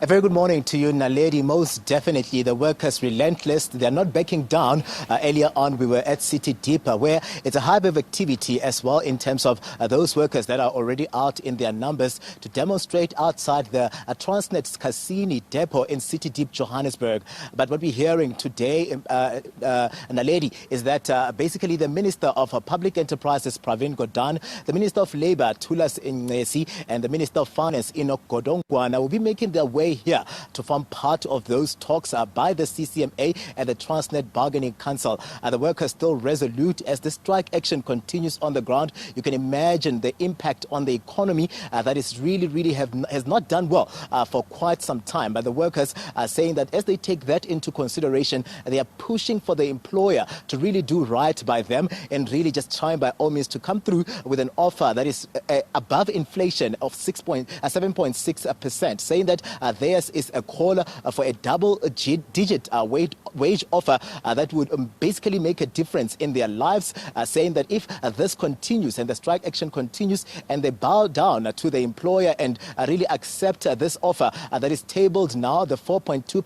A very good morning to you, Naledi. Most definitely, the workers relentless. They're not backing down. Earlier on, we were at City Deeper, where it's a hive of activity as well in terms of those workers that are already out in their numbers to demonstrate outside the Transnet Cassini depot in City Deep, Johannesburg. But what we're hearing today, Naledi, is that basically the Minister of Public Enterprises, Pravin Gordhan, the Minister of Labour, Thulas Nxesi, and the Minister of Finance, Enoch Godongwana, will be making their way here to form part of those talks by the CCMA and the Transnet Bargaining Council. The workers still resolute as the strike action continues on the ground. You can imagine the impact on the economy that is really has not done well for quite some time. But the workers are saying that as they take that into consideration, they are pushing for the employer to really do right by them and really just trying by all means to come through with an offer that is above inflation of 7.6%, saying that theirs is a call for a double-digit wage offer that would basically make a difference in their lives, saying that if this continues and the strike action continues and they bow down to the employer and really accept this offer that is tabled now, the 4.2% to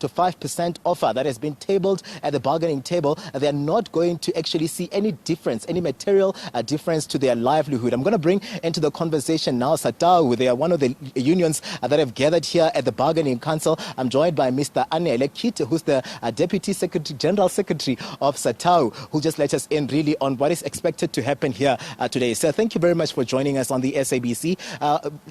5% offer that has been tabled at the bargaining table, they are not going to actually see any difference, any material difference to their livelihood. I'm going to bring into the conversation now Satawu. They are one of the unions that have gathered here at the Bargaining Council. I'm joined by Mr. Katlego, who's the Deputy Secretary, General Secretary of Satawu, who just let us in really on what is expected to happen here today. Sir, thank you very much for joining us on the SABC.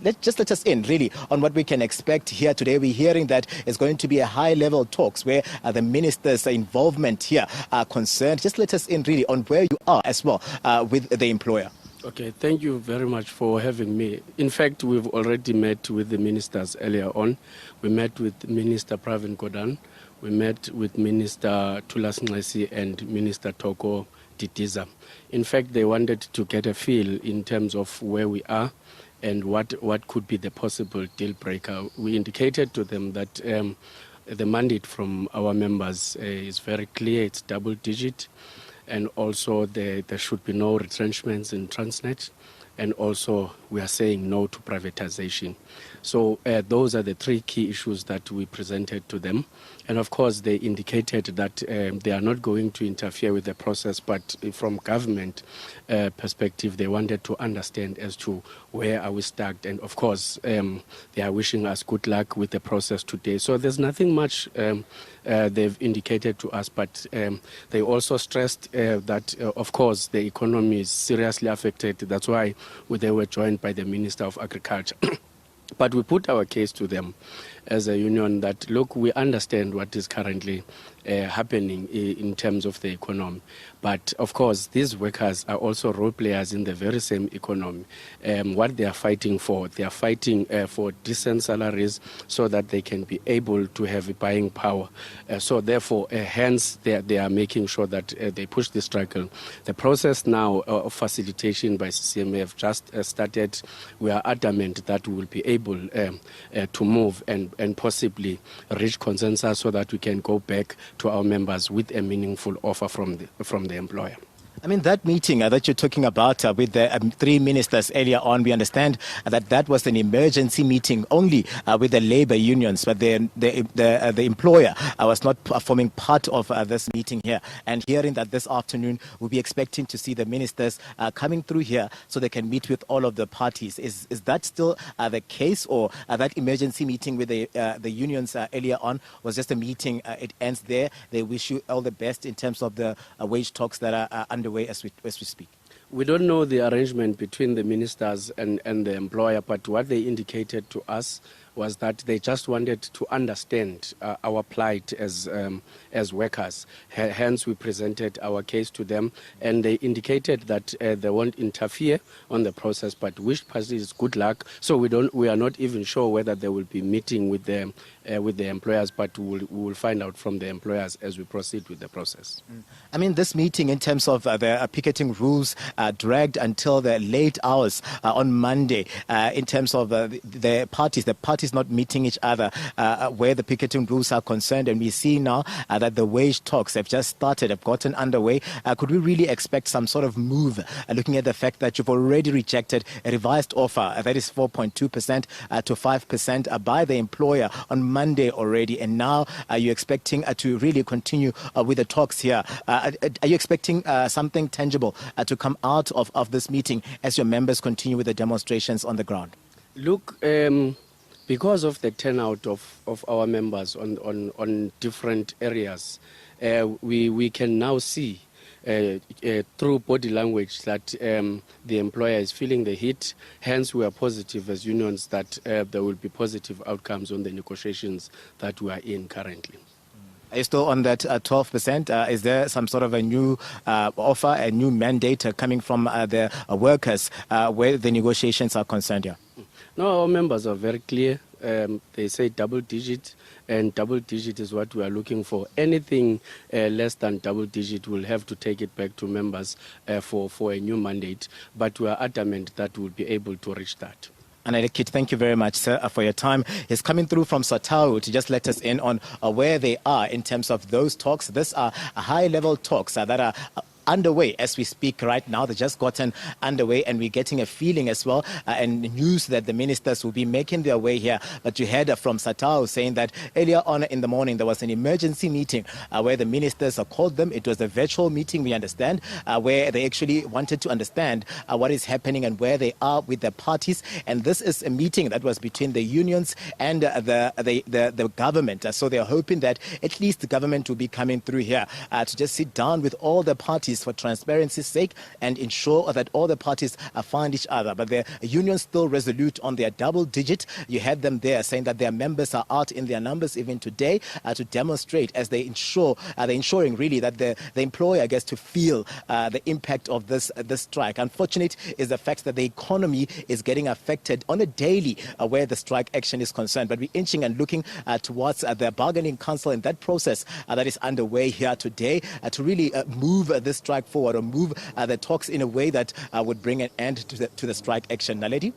Let us in really on what we can expect here today. We're hearing that it's going to be a high-level talks where the minister's involvement here are concerned. Just let us in really on where you are as well with the employer. Okay, thank you very much for having me. In fact, we've already met with the ministers earlier on. We met with Minister Pravin Gordhan, we met with Minister Thulas Nxesi and Minister Thoko Didiza. In fact, they wanted to get a feel in terms of where we are and what could be the possible deal breaker. We indicated to them that the mandate from our members is very clear, it's double digit. And also there should be no retrenchments in Transnet. And also we are saying no to privatization. So those are the three key issues that we presented to them. And of course they indicated that they are not going to interfere with the process, but from government perspective, they wanted to understand as to where are we stuck. And of course they are wishing us good luck with the process today. So there's nothing much they've indicated to us, but they also stressed that of course the economy is seriously affected. That's why they were joined by the Minister of Agriculture. But we put our case to them as a union that, look, we understand what is currently happening in terms of the economy. But of course, these workers are also role players in the very same economy. What they are fighting for for decent salaries so that they can be able to have buying power. So therefore, hence they are making sure that they push this struggle. The process now of facilitation by CCMA have just started. We are adamant that we will be able to move and possibly reach consensus so that we can go back to our members with a meaningful offer from the employer. I mean, that meeting that you're talking about with the three ministers earlier on, we understand that was an emergency meeting only with the labor unions, but the employer was not forming part of this meeting here. And hearing that this afternoon we'll be expecting to see the ministers coming through here so they can meet with all of the parties. Is that still the case, or that emergency meeting with the unions earlier on was just a meeting? It ends there. They wish you all the best in terms of the wage talks that are underway as we speak. We don't know the arrangement between the ministers and the employer, but what they indicated to us was that they just wanted to understand our plight as workers. Hence, we presented our case to them, and they indicated that they won't interfere on the process, but wished parties good luck. So we are not even sure whether they will be meeting with the employers, but we will find out from the employers as we proceed with the process. I mean, this meeting in terms of the picketing rules dragged until the late hours on Monday. In terms of the parties parties not meeting each other where the picketing rules are concerned, and we see now that the wage talks have just started, have gotten underway. Could we really expect some sort of move, looking at the fact that you've already rejected a revised offer that is 4.2% to 5% by the employer on Monday already, and now are you expecting to really continue with the talks here? Are you expecting something tangible to come out of this meeting as your members continue with the demonstrations on the ground? Look, because of the turnout of our members on different areas, we can now see through body language that the employer is feeling the heat. Hence, we are positive as unions that there will be positive outcomes on the negotiations that we are in currently. Are you still on that 12%? Is there some sort of a new offer, a new mandate coming from the workers where the negotiations are concerned here? No, our members are very clear. They say double digit, and double digit is what we are looking for. Anything less than double digit, we'll have to take it back to members for a new mandate. But we are adamant that we'll be able to reach that. Katlego, thank you very much, sir, for your time. He's coming through from Satawu to just let us in on where they are in terms of those talks. These are high-level talks that are underway as we speak right now. They've just gotten underway, and we're getting a feeling as well and news that the ministers will be making their way here. But you heard from Satawu saying that earlier on in the morning there was an emergency meeting where the ministers called them. It was a virtual meeting, we understand, where they actually wanted to understand what is happening and where they are with the parties. And this is a meeting that was between the unions and the government. So they're hoping that at least the government will be coming through here to just sit down with all the parties for transparency's sake and ensure that all the parties find each other. But the unions still resolute on their double digit. You had them there saying that their members are out in their numbers even today to demonstrate as they ensuring really that the employer gets to feel the impact of this strike. Unfortunate is the fact that the economy is getting affected on a daily where the strike action is concerned. But we're inching and looking towards the bargaining council and that process that is underway here today to really move this strike forward or move the talks in a way that would bring an end to the strike action. Naledi?